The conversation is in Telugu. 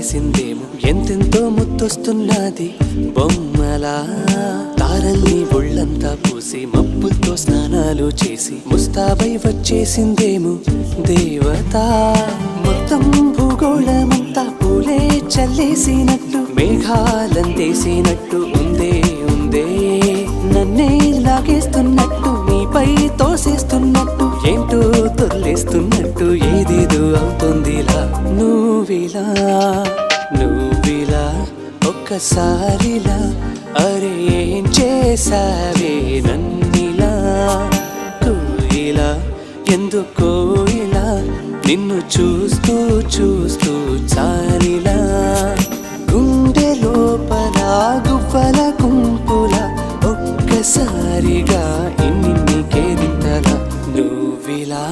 చేసిందేమో ఎంతెంతో ముత్తొస్తున్నది బొమ్మలా తారల్ని ఒళ్ళంతా పూసి మబ్బులతో స్నానాలు చేసి ముస్తాబై వచ్చేసిందేమో దేవత మొత్తం భూగోళమంతా పూలే చల్లేసినట్టు మేఘాలందేసినట్టు ఉందే ఉందే నన్నే లాగేస్తున్నట్టు నీపై తోసేస్తున్నట్టు ఏంటో తొల్లేస్తున్నట్టు ఏదేదో అవుతుందిలా నువ్విలా ఒక్కసారిలా అరే ఏం చేసావే నన్నిలా కోయిలా ఎందుకో ఇలా నిన్ను చూస్తూ చూస్తూ చాలిలా గుండె లోపల గువ్వల గుంపుల ఒక్కసారిగా ఇన్ని కేరింతలా నువ్విలా